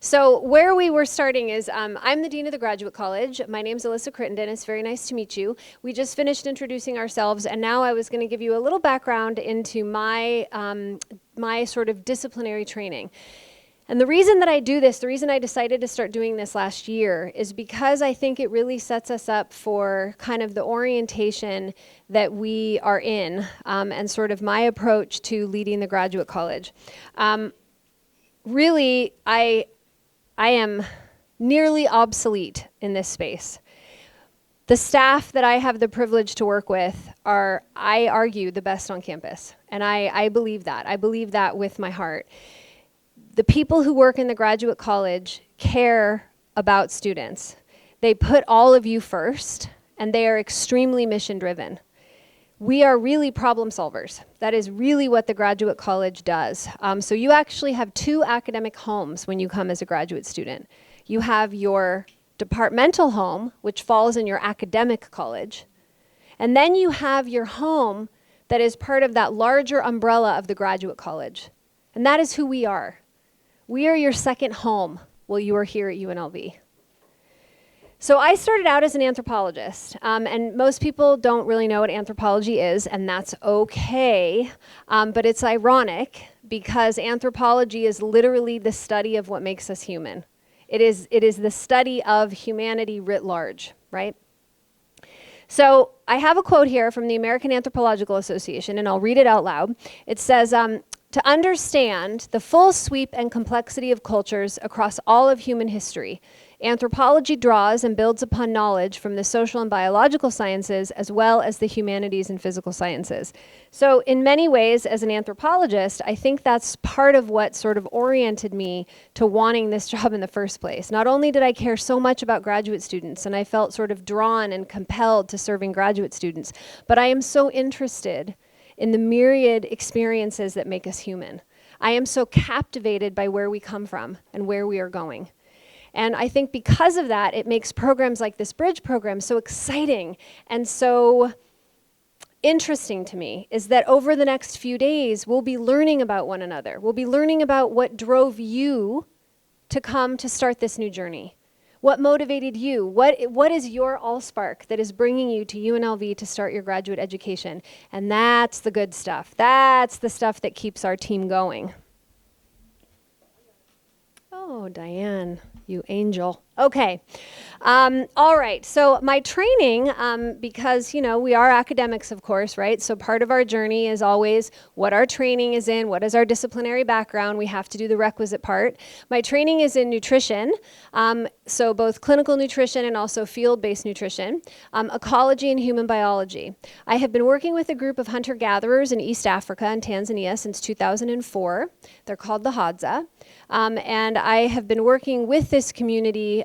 So where we were starting is, I'm the Dean of the Graduate College. My name's Alyssa Crittenden. It's very nice to meet you. We just finished introducing ourselves, and now I was going to give you a little background into my, my sort of disciplinary training. And the reason that I do this, the reason I decided to start doing this last year, is because I think it really sets us up for kind of the orientation that we are in, and sort of my approach to leading the graduate college. Really, I am nearly obsolete in this space. The staff that I have the privilege to work with are, I argue, the best on campus. And I believe that. I believe that with my heart. The people who work in the graduate college care about students. They put all of you first, and they are extremely mission driven. We are really problem solvers. That is really what the graduate college does. So you actually have two academic homes when you come as a graduate student. You have your departmental home, which falls in your academic college. And then you have your home that is part of that larger umbrella of the graduate college. And that is who we are. We are your second home while you are here at UNLV. So I started out as an anthropologist, and most people don't really know what anthropology is, and that's okay, but it's ironic because anthropology is literally the study of what makes us human. It is the study of humanity writ large, right? So I have a quote here from the American Anthropological Association, and I'll read it out loud. It says, to understand the full sweep and complexity of cultures across all of human history, anthropology draws and builds upon knowledge from the social and biological sciences as well as the humanities and physical sciences. So in many ways, as an anthropologist, I think that's part of what sort of oriented me to wanting this job in the first place. Not only did I care so much about graduate students, and I felt sort of drawn and compelled to serving graduate students, but I am so interested in the myriad experiences that make us human. I am so captivated by where we come from and where we are going. And I think because of that, it makes programs like this Bridge program so exciting and so interesting to me, is that over the next few days, we'll be learning about one another. We'll be learning about what drove you to come to start this new journey. What motivated you? What is your allspark that is bringing you to UNLV to start your graduate education? And that's the good stuff. That's the stuff that keeps our team going. Oh, Diane, you angel. Okay. All right. So my training, because, you know, we are academics, of course, right? So part of our journey is always what our training is in, what is our disciplinary background. We have to do the requisite part. My training is in nutrition, so both clinical nutrition and also field-based nutrition, ecology and human biology. I have been working with a group of hunter-gatherers in East Africa and Tanzania since 2004. They're called the Hadza. And I have been working with this community,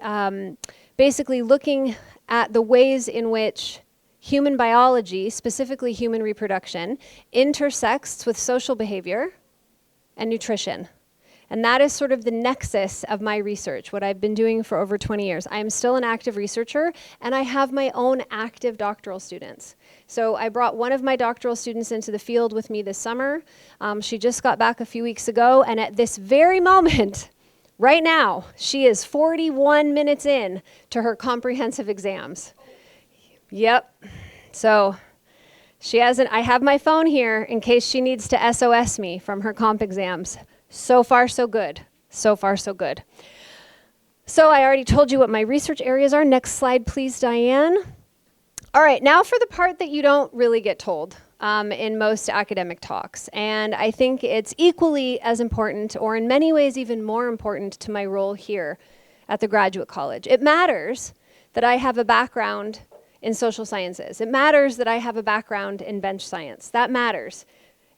basically looking at the ways in which human biology, specifically human reproduction, intersects with social behavior and nutrition. And that is sort of the nexus of my research, what I've been doing for over 20 years. I am still an active researcher, and I have my own active doctoral students. So I brought one of my doctoral students into the field with me this summer. She just got back a few weeks ago, and at this very moment, right now, she is 41 minutes in to her comprehensive exams. Yep. So she hasn't, I have my phone here in case she needs to SOS me from her comp exams. So far, so good. So far, so good. So I already told you what my research areas are. Next slide, please, Diane. All right, now for the part that you don't really get told in most academic talks. And I think it's equally as important, or in many ways even more important, to my role here at the graduate college. It matters that I have a background in social sciences. It matters that I have a background in bench science. That matters.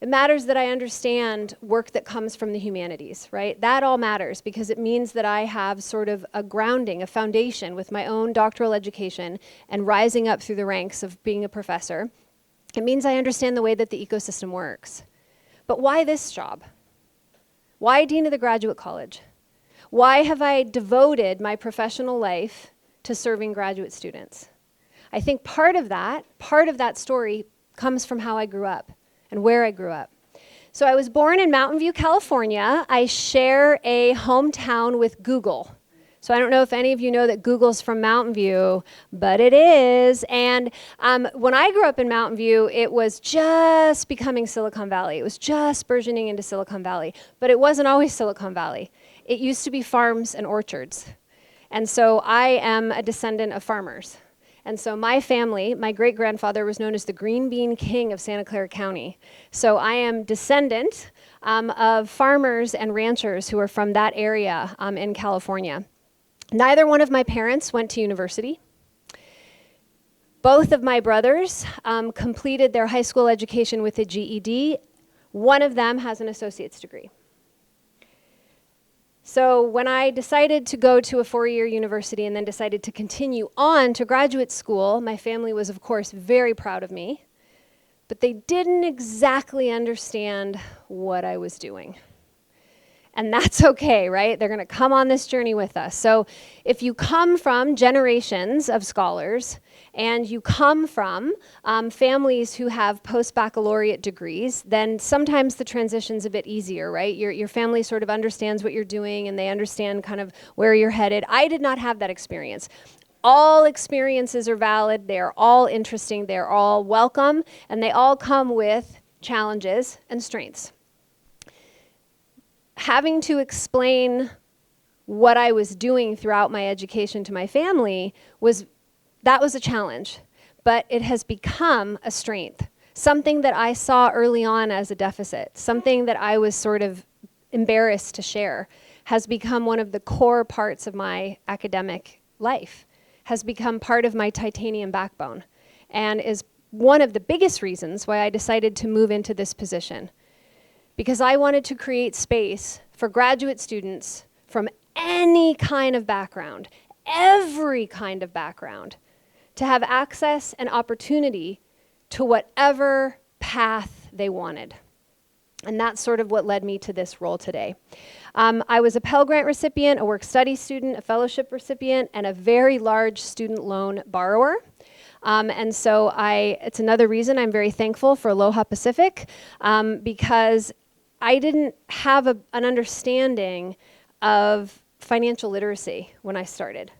It matters that I understand work that comes from the humanities, right? That all matters because it means that I have sort of a grounding, a foundation with my own doctoral education and rising up through the ranks of being a professor. It means I understand the way that the ecosystem works. But why this job? Why Dean of the Graduate College? Why have I devoted my professional life to serving graduate students? I think part of that story comes from how I grew up and where I grew up. So I was born in Mountain View, California. I share a hometown with Google. So I don't know if any of you know that Google's from Mountain View, but it is. And when I grew up in Mountain View, it was just becoming Silicon Valley. It was just burgeoning into Silicon Valley. But it wasn't always Silicon Valley. It used to be farms and orchards. And so I am a descendant of farmers. And so my family, my great-grandfather was known as the Green Bean King of Santa Clara County. So I am descendant of farmers and ranchers who are from that area in California. Neither one of my parents went to university. Both of my brothers completed their high school education with a GED. One of them has an associate's degree. So when I decided to go to a four-year university and then decided to continue on to graduate school, my family was, of course, very proud of me. But they didn't exactly understand what I was doing. And that's okay, right? They're going to come on this journey with us. So if you come from generations of scholars and you come from families who have post-baccalaureate degrees, then sometimes the transition's a bit easier, right? Your family sort of understands what you're doing and they understand kind of where you're headed. I did not have that experience. All experiences are valid. They are all interesting. They're all welcome. And they all come with challenges and strengths. Having to explain what I was doing throughout my education to my family was a challenge, but it has become a strength, something that I saw early on as a deficit, something that I was sort of embarrassed to share, has become one of the core parts of my academic life, has become part of my titanium backbone, and is one of the biggest reasons why I decided to move into this position. Because I wanted to create space for graduate students from any kind of background, every kind of background, to have access and opportunity to whatever path they wanted. And that's sort of what led me to this role today. I was a Pell Grant recipient, a work study student, a fellowship recipient, and a very large student loan borrower. And so it's another reason I'm very thankful for Aloha Pacific, because I didn't have an understanding of financial literacy when I started.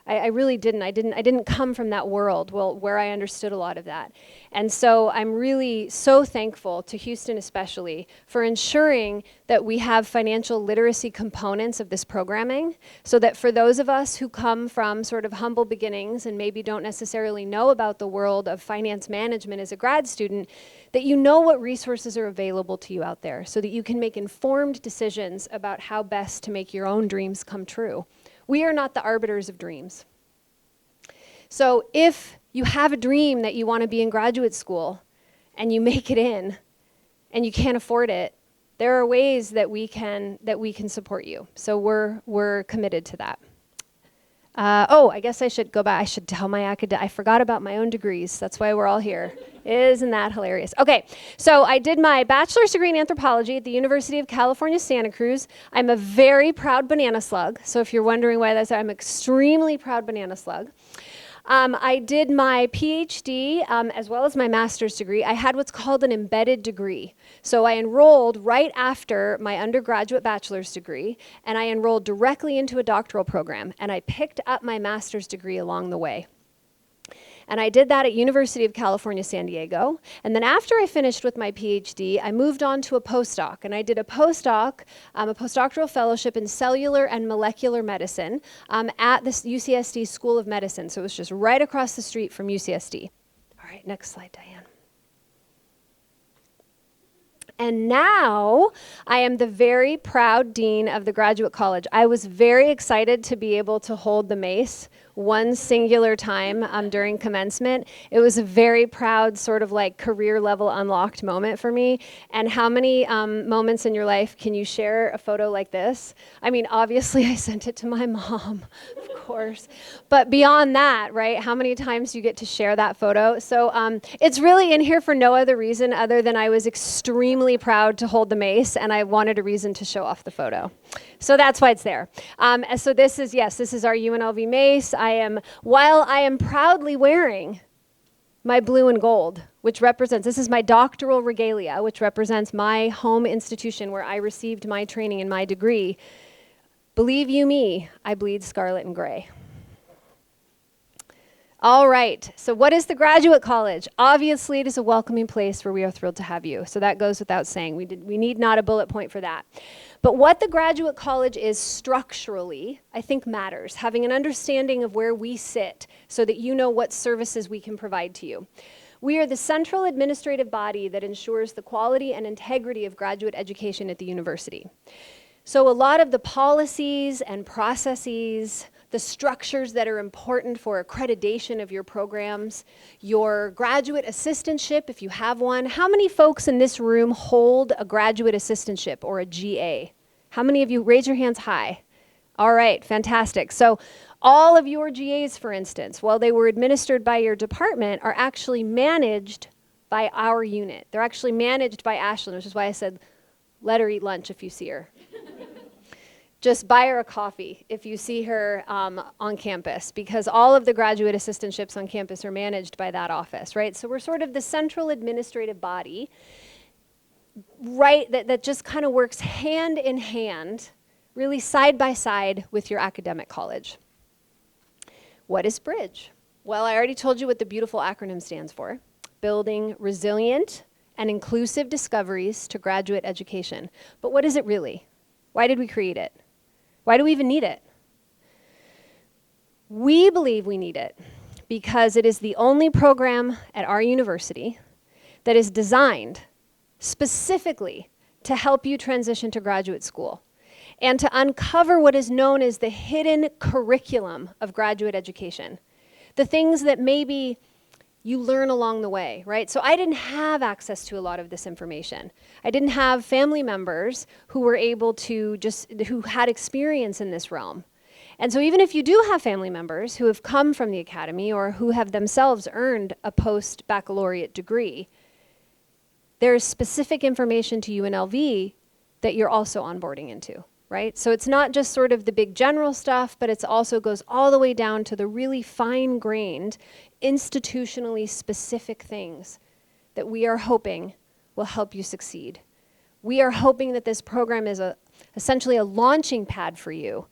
I really didn't. I didn't come from that world, where I understood a lot of that. And so I'm really so thankful to Houston especially for ensuring that we have financial literacy components of this programming, so that for those of us who come from sort of humble beginnings and maybe don't necessarily know about the world of finance management as a grad student, that you know what resources are available to you out there so that you can make informed decisions about how best to make your own dreams come true. We are not the arbiters of dreams. So if you have a dream that you want to be in graduate school and you make it in and you can't afford it, there are ways that we can support you. So we're committed to that. I guess I should go back. I should tell I forgot about my own degrees. That's why we're all here. Isn't that hilarious? Okay, so I did my bachelor's degree in anthropology at the University of California, Santa Cruz. I'm a very proud banana slug. So if you're wondering why that's, I'm extremely proud banana slug. I did my PhD as well as my master's degree. I had what's called an embedded degree. So I enrolled right after my undergraduate bachelor's degree, and I enrolled directly into a doctoral program, and I picked up my master's degree along the way. And I did that at University of California, San Diego. And then after I finished with my PhD, I moved on to a postdoc. And I did a postdoc, a postdoctoral fellowship in cellular and molecular medicine at the UCSD School of Medicine. So it was just right across the street from UCSD. All right, next slide, Diane. And now I am the very proud dean of the graduate college. I was very excited to be able to hold the mace one singular time during commencement. It was a very proud sort of like career level unlocked moment for me. And how many moments in your life can you share a photo like this? I mean, obviously I sent it to my mom, of course. But beyond that, right, how many times do you get to share that photo? So it's really in here for no other reason other than I was extremely proud to hold the mace and I wanted a reason to show off the photo. So that's why it's there. So this is our UNLV mace. While I am proudly wearing my blue and gold, which represents, this is my doctoral regalia, which represents my home institution where I received my training and my degree. Believe you me, I bleed scarlet and gray. All right, so what is the Graduate College? Obviously, it is a welcoming place where we are thrilled to have you. So that goes without saying. We need not a bullet point for that. But what the Graduate College is structurally, I think matters. Having an understanding of where we sit so that you know what services we can provide to you. We are the central administrative body that ensures the quality and integrity of graduate education at the university. So a lot of the policies and processes, the structures that are important for accreditation of your programs, your graduate assistantship, if you have one. How many folks in this room hold a graduate assistantship or a GA? How many of you, raise your hands high? All right, fantastic. So all of your GAs, for instance, while they were administered by your department, are actually managed by our unit. They're actually managed by Ashlyn, which is why I said, let her eat lunch if you see her. Just buy her a coffee if you see her on campus, because all of the graduate assistantships on campus are managed by that office, right? So we're sort of the central administrative body, right, that just kind of works hand in hand, really side by side with your academic college. What is Bridge? Well, I already told you what the beautiful acronym stands for. Building resilient and inclusive discoveries to graduate education. But what is it really? Why did we create it? Why do we even need it? We believe we need it because it is the only program at our university that is designed specifically to help you transition to graduate school and to uncover what is known as the hidden curriculum of graduate education. The things that maybe you learn along the way, right? So I didn't have access to a lot of this information. I didn't have family members who were able to who had experience in this realm. And so even if you do have family members who have come from the academy or who have themselves earned a post-baccalaureate degree, there is specific information to UNLV that you're also onboarding into, right? So it's not just sort of the big general stuff, but it also goes all the way down to the really fine-grained, institutionally specific things that we are hoping will help you succeed. We are hoping that this program is essentially a launching pad for you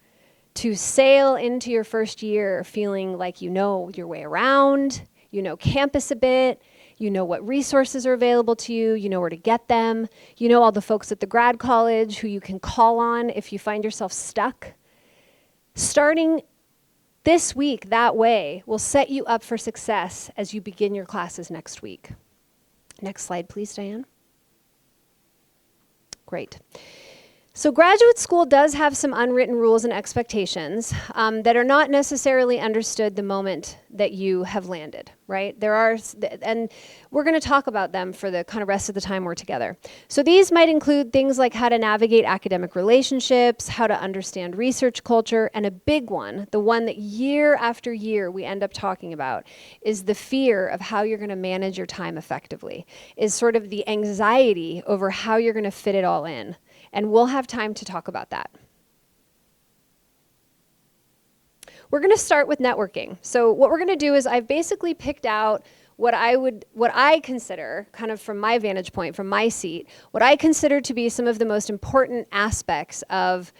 to sail into your first year feeling like you know your way around, you know campus a bit, you know what resources are available to you, you know where to get them, you know all the folks at the grad college who you can call on if you find yourself stuck. Starting this week that way will set you up for success as you begin your classes next week. Next slide, please, Diane. Great. So graduate school does have some unwritten rules and expectations that are not necessarily understood the moment that you have landed, right? There are, and we're going to talk about them for the kind of rest of the time we're together. So these might include things like how to navigate academic relationships, how to understand research culture, and a big one, the one that year after year we end up talking about, is the fear of how you're going to manage your time effectively, is sort of the anxiety over how you're going to fit it all in. And we'll have time to talk about that. We're going to start with networking. So what we're going to do is I've basically picked out what I consider, kind of from my vantage point, from my seat, what I consider to be some of the most important aspects of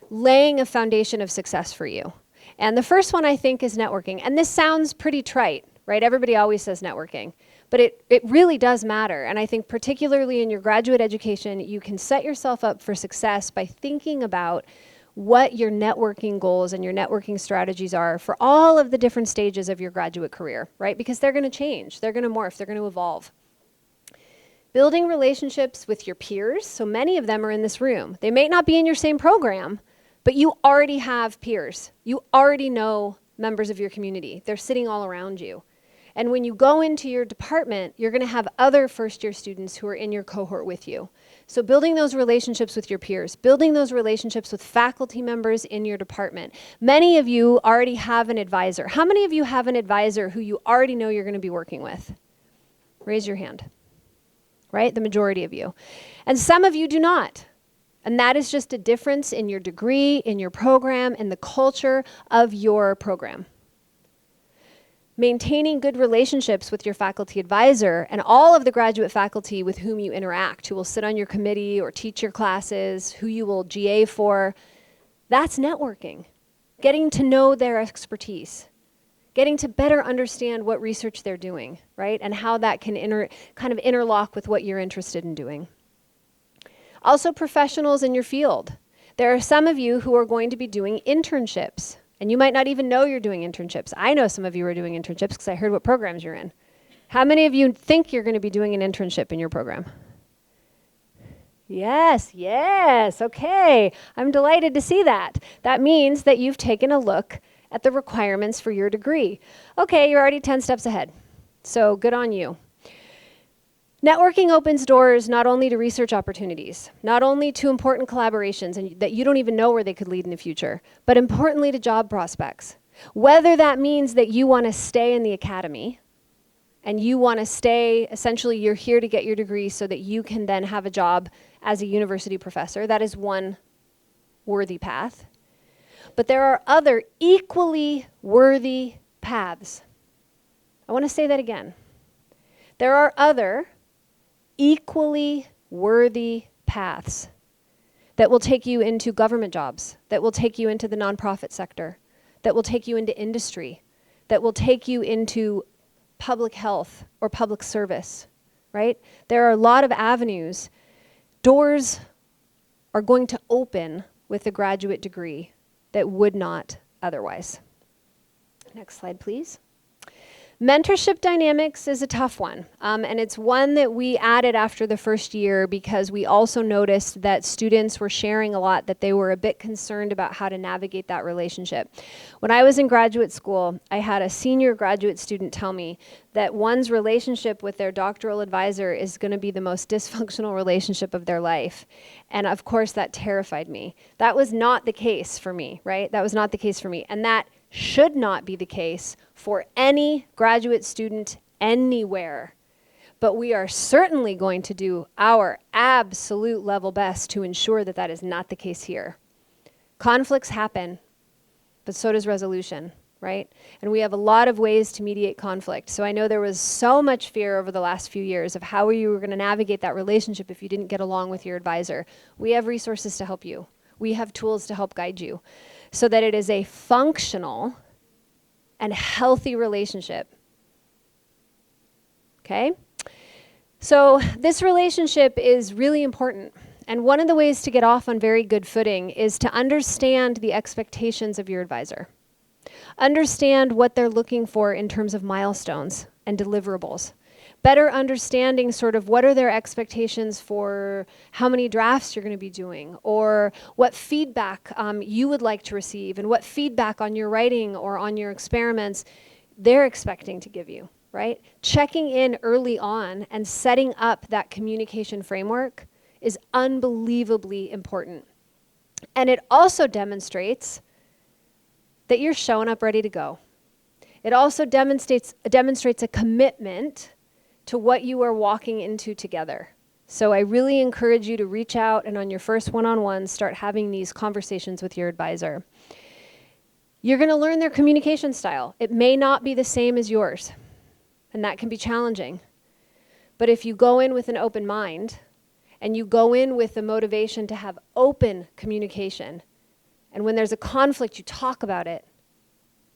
laying a foundation of success for you. And the first one I think is networking. And this sounds pretty trite, right? Everybody always says networking. But it really does matter. And I think particularly in your graduate education, you can set yourself up for success by thinking about what your networking goals and your networking strategies are for all of the different stages of your graduate career, right? Because they're going to change, they're going to morph, they're going to evolve. Building relationships with your peers, so many of them are in this room. They may not be in your same program, but you already have peers. You already know members of your community. They're sitting all around you. And when you go into your department, you're going to have other first-year students who are in your cohort with you. So building those relationships with your peers, building those relationships with faculty members in your department. Many of you already have an advisor. How many of you have an advisor who you already know you're going to be working with? Raise your hand. Right? The majority of you. And some of you do not. And that is just a difference in your degree, in your program, in the culture of your program. Maintaining good relationships with your faculty advisor and all of the graduate faculty with whom you interact, who will sit on your committee or teach your classes, who you will GA for, that's networking. Getting to know their expertise, getting to better understand what research they're doing, right? And how that can kind of interlock with what you're interested in doing. Also, professionals in your field. There are some of you who are going to be doing internships. And you might not even know you're doing internships. I know some of you are doing internships because I heard what programs you're in. How many of you think you're going to be doing an internship in your program? Yes, okay. I'm delighted to see that. That means that you've taken a look at the requirements for your degree. Okay, you're already 10 steps ahead. So good on you. Networking opens doors not only to research opportunities, not only to important collaborations and that you don't even know where they could lead in the future, but importantly to job prospects. Whether that means that you want to stay in the academy and you want to stay, essentially you're here to get your degree so that you can then have a job as a university professor. That is one worthy path. But there are other equally worthy paths. I want to say that again. There are other equally worthy paths that will take you into government jobs, that will take you into the nonprofit sector, that will take you into industry, that will take you into public health or public service, right? There are a lot of avenues. Doors are going to open with a graduate degree that would not otherwise. Next slide, please. Mentorship dynamics is a tough one, and it's one that we added after the first year because we also noticed that students were sharing a lot that they were a bit concerned about how to navigate that relationship. When I was in graduate school, I had a senior graduate student tell me that one's relationship with their doctoral advisor is going to be the most dysfunctional relationship of their life. And of course, that terrified me. That was not the case for me, right? That was not the case for me. And that should not be the case for any graduate student anywhere. But we are certainly going to do our absolute level best to ensure that that is not the case here. Conflicts happen, but so does resolution, right? And we have a lot of ways to mediate conflict. So I know there was so much fear over the last few years of how you were going to navigate that relationship if you didn't get along with your advisor. We have resources to help you. We have tools to help guide you so that it is a functional and healthy relationship. Okay? So this relationship is really important. And one of the ways to get off on very good footing is to understand the expectations of your advisor. Understand what they're looking for in terms of milestones and deliverables. Better understanding sort of what are their expectations for how many drafts you're going to be doing, or what feedback you would like to receive, and what feedback on your writing or on your experiments they're expecting to give you, right? Checking in early on and setting up that communication framework is unbelievably important. And it also demonstrates that you're showing up ready to go. It also demonstrates a commitment to what you are walking into together. So I really encourage you to reach out and on your first one-on-one, start having these conversations with your advisor. You're going to learn their communication style. It may not be the same as yours, and that can be challenging. But if you go in with an open mind, and you go in with the motivation to have open communication, and when there's a conflict, you talk about it,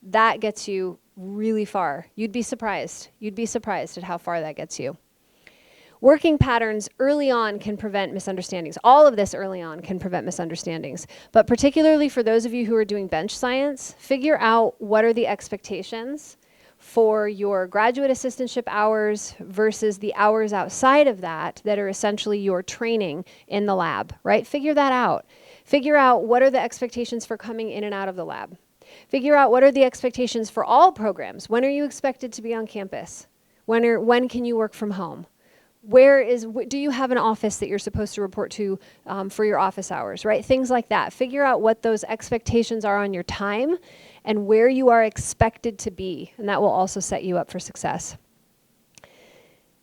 that gets you really far. You'd be surprised. You'd be surprised at how far that gets you. Working patterns early on can prevent misunderstandings. All of this early on can prevent misunderstandings. But particularly for those of you who are doing bench science, figure out what are the expectations for your graduate assistantship hours versus the hours outside of that that are essentially your training in the lab, right? Figure that out. Figure out what are the expectations for coming in and out of the lab. Figure out what are the expectations for all programs. When are you expected to be on campus? When can you work from home? Do you have an office that you're supposed to report to for your office hours, right? Things like that. Figure out what those expectations are on your time and where you are expected to be, and that will also set you up for success.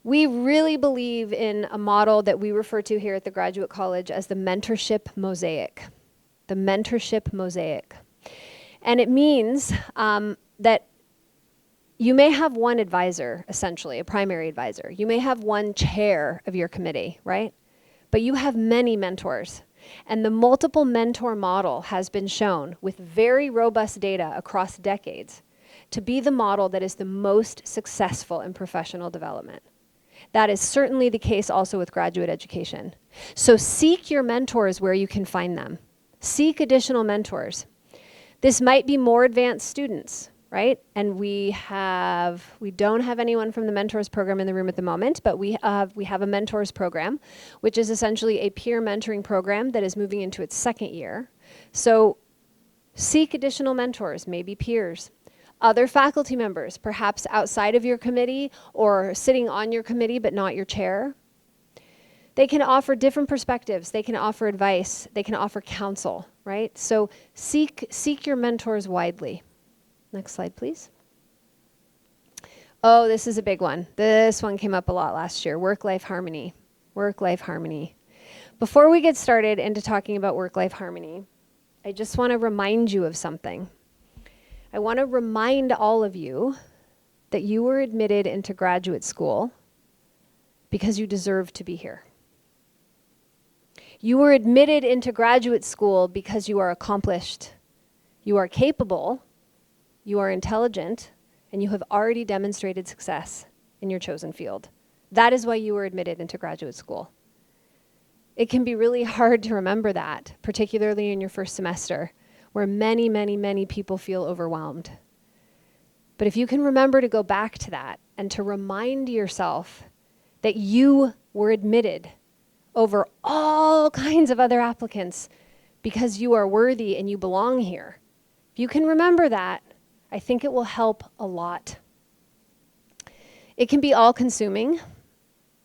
We really believe in a model that we refer to here at the Graduate College as the mentorship mosaic. The mentorship mosaic. And it means that You may have one advisor, essentially, a primary advisor. You may have one chair of your committee, right? But you have many mentors. And the multiple mentor model has been shown with very robust data across decades to be the model that is the most successful in professional development. That is certainly the case also with graduate education. So seek your mentors where you can find them. Seek additional mentors. This might be more advanced students, right? And we don't have anyone from the mentors program in the room at the moment, but we have a mentors program, which is essentially a peer mentoring program that is moving into its second year. So seek additional mentors, maybe peers. Other faculty members, perhaps outside of your committee or sitting on your committee but not your chair. They can offer different perspectives. They can offer advice. They can offer counsel, right? So seek your mentors widely. Next slide, please. Oh, this is a big one. This one came up a lot last year, work-life harmony. Work-life harmony. Before we get started into talking about work-life harmony, I just want to remind you of something. I want to remind all of you that you were admitted into graduate school because you deserve to be here. You were admitted into graduate school because you are accomplished, you are capable, you are intelligent, and you have already demonstrated success in your chosen field. That is why you were admitted into graduate school. It can be really hard to remember that, particularly in your first semester, where many, many, many people feel overwhelmed. But if you can remember to go back to that and to remind yourself that you were admitted over all kinds of other applicants because you are worthy and you belong here. If you can remember that, I think it will help a lot. It can be all-consuming.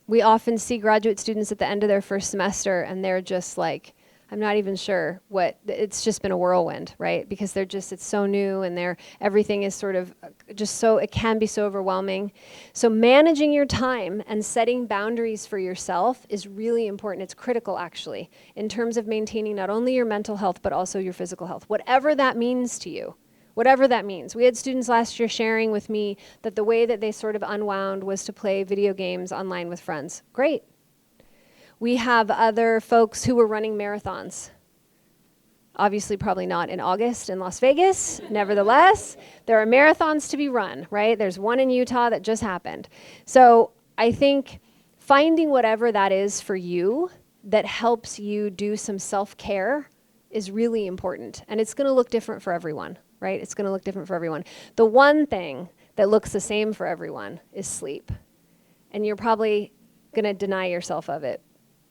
We often see graduate students at the end of their first semester and they're just like, I'm not even sure it's just been a whirlwind, right? Because it's so new and everything is sort of it can be so overwhelming. So managing your time and setting boundaries for yourself is really important. It's critical, actually, in terms of maintaining not only your mental health, but also your physical health, whatever that means to you. Whatever that means. We had students last year sharing with me that the way that they sort of unwound was to play video games online with friends. Great. We have other folks who were running marathons. Obviously, probably not in August in Las Vegas. Nevertheless, there are marathons to be run, right? There's one in Utah that just happened. So I think finding whatever that is for you that helps you do some self-care is really important. And it's going to look different for everyone, right? It's going to look different for everyone. The one thing that looks the same for everyone is sleep. And you're probably going to deny yourself of it.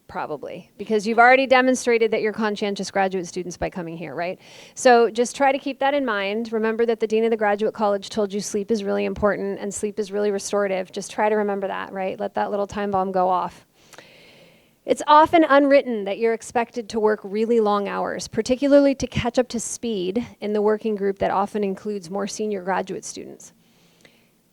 Probably, because you've already demonstrated that you're conscientious graduate students by coming here, right? So just try to keep that in mind. Remember that the Dean of the Graduate College told you sleep is really important and sleep is really restorative. Just try to remember that, right? Let that little time bomb go off. It's often unwritten that you're expected to work really long hours, particularly to catch up to speed in the working group that often includes more senior graduate students.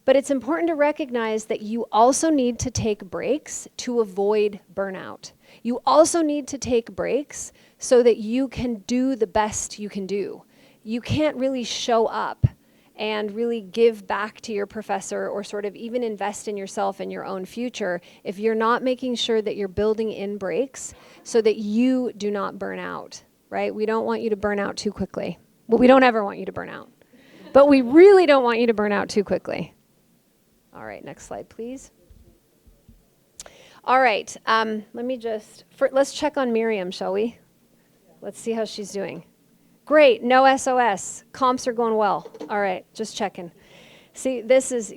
But it's important to recognize that you also need to take breaks to avoid burnout. You also need to take breaks so that you can do the best you can do. You can't really show up and really give back to your professor or sort of even invest in yourself and your own future if you're not making sure that you're building in breaks so that you do not burn out, right? We don't want you to burn out too quickly. Well, we don't ever want you to burn out, but we really don't want you to burn out too quickly. All right, next slide, please. All right, let's check on Miriam, shall we? Let's see how she's doing. Great, no SOS. Comps are going well. All right, just checking. See, this is,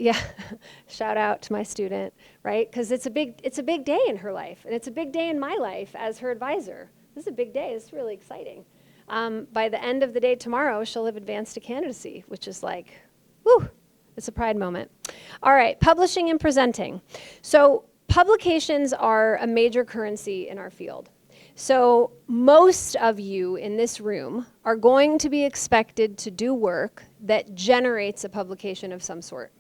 shout out to my student, right? Because it's a big day in her life, and it's a big day in my life as her advisor. This is a big day. It's really exciting. By the end of the day tomorrow, she'll have advanced to candidacy, which is like, whew. It's a pride moment. All right, publishing and presenting. So publications are a major currency in our field. So most of you in this room are going to be expected to do work that generates a publication of some sort.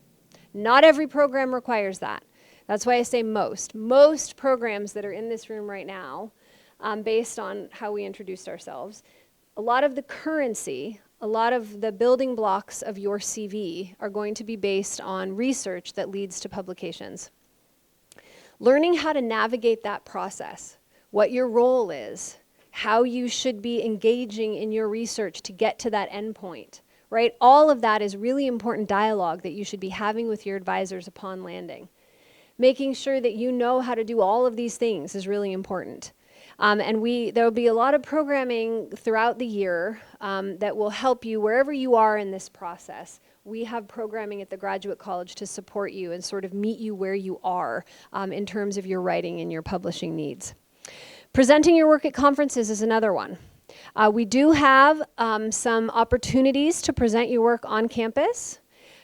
Not every program requires that. That's why I say most. Most programs that are in this room right now, based on how we introduced ourselves, a lot of the currency a lot of the building blocks of your CV are going to be based on research that leads to publications. Learning how to navigate that process, what your role is, how you should be engaging in your research to get to that endpoint, right? All of that is really important dialogue that you should be having with your advisors upon landing. Making sure that you know how to do all of these things is really important. And there will be a lot of programming throughout the year that will help you wherever you are in this process. We have programming at the Graduate College to support you and sort of meet you where you are in terms of your writing and your publishing needs. Presenting your work at conferences is another one. We do have some opportunities to present your work on campus.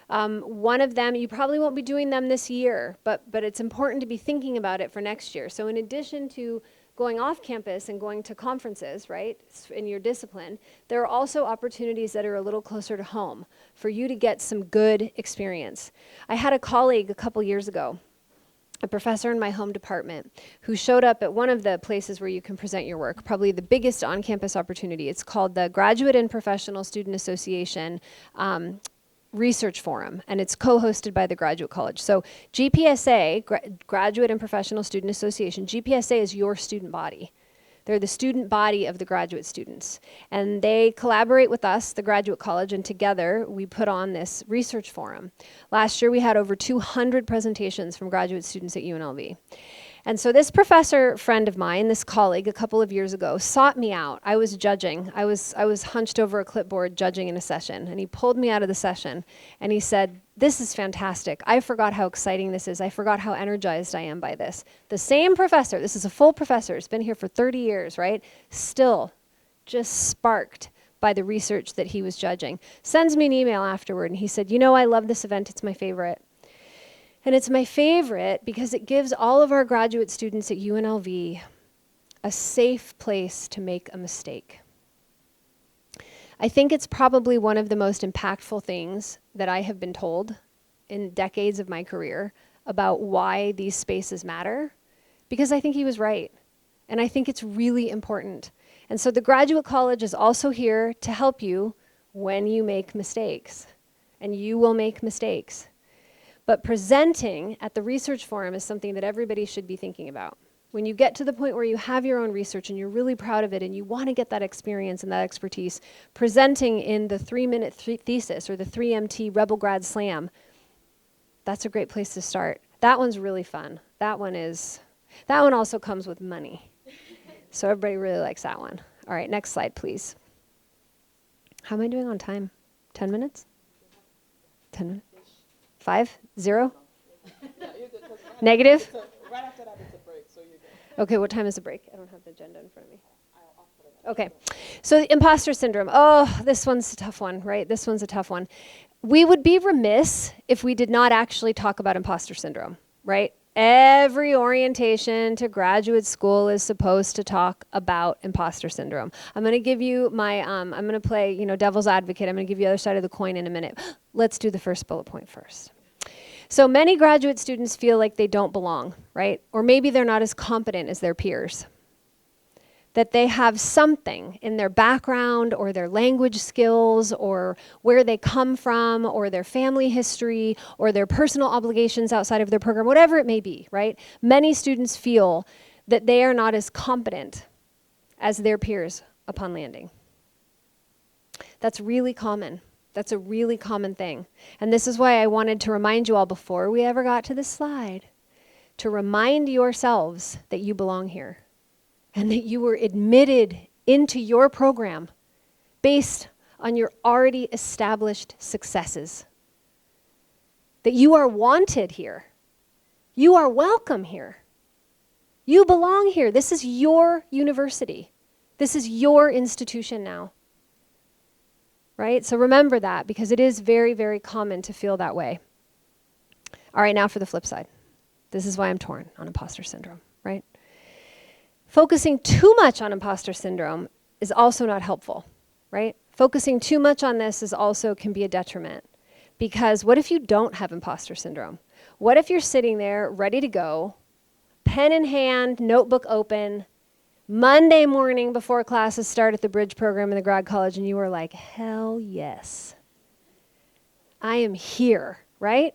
One of them, you probably won't be doing them this year, but it's important to be thinking about it for next year. So in addition to going off campus and going to conferences, right, in your discipline, there are also opportunities that are a little closer to home for you to get some good experience. I had a colleague a couple years ago, a professor in my home department, who showed up at one of the places where you can present your work, probably the biggest on-campus opportunity. It's called the Graduate and Professional Student Association Research Forum, and it's co-hosted by the Graduate College. So GPSA, Graduate and Professional Student Association, GPSA is your student body. They're the student body of the graduate students. And they collaborate with us, the Graduate College, and together we put on this research forum. Last year we had over 200 presentations from graduate students at UNLV. And so this professor friend of mine, this colleague, a couple of years ago, sought me out. I was judging. I was hunched over a clipboard judging in a session. And he pulled me out of the session and he said, "This is fantastic. I forgot how exciting this is. I forgot how energized I am by this." The same professor, this is a full professor, has been here for 30 years, right? Still just sparked by the research that he was judging. Sends me an email afterward and he said, "You know, I love this event. It's my favorite. And it's my favorite because it gives all of our graduate students at UNLV a safe place to make a mistake." I think it's probably one of the most impactful things that I have been told in decades of my career about why these spaces matter, because I think he was right. And I think it's really important. And so the Graduate College is also here to help you when you make mistakes. And you will make mistakes. But presenting at the research forum is something that everybody should be thinking about. When you get to the point where you have your own research and you're really proud of it and you want to get that experience and that expertise, presenting in the 3-minute thesis or the 3MT Rebel Grad Slam, that's a great place to start. That one's really fun. That one also comes with money. So everybody really likes that one. All right, next slide, please. How am I doing on time? 10 minutes? 10 minutes? 5? 0? Negative? Right after that, it's a break, so you're good. Okay, what time is the break? I don't have the agenda in front of me. Okay, so the imposter syndrome. Oh, this one's a tough one, right? This one's a tough one. We would be remiss if we did not actually talk about imposter syndrome, right? Every orientation to graduate school is supposed to talk about imposter syndrome. I'm going to give you my, I'm going to play, devil's advocate. I'm going to give you the other side of the coin in a minute. Let's do the first bullet point first. So many graduate students feel like they don't belong, right? Or maybe they're not as competent as their peers. That they have something in their background or their language skills or where they come from or their family history or their personal obligations outside of their program, whatever it may be, right? Many students feel that they are not as competent as their peers upon landing. That's really common. That's a really common thing. And this is why I wanted to remind you all before we ever got to this slide, to remind yourselves that you belong here. And that you were admitted into your program based on your already established successes. That you are wanted here. You are welcome here. You belong here. This is your university. This is your institution now. Right? So remember that, because it is very, very common to feel that way. All right, now for the flip side. This is why I'm torn on imposter syndrome, right? Focusing too much on imposter syndrome is also not helpful, right? Focusing too much on this can be a detriment. Because what if you don't have imposter syndrome? What if you're sitting there ready to go, pen in hand, notebook open, Monday morning before classes start at the Bridge program in the grad college, and you were like, hell yes. I am here, right?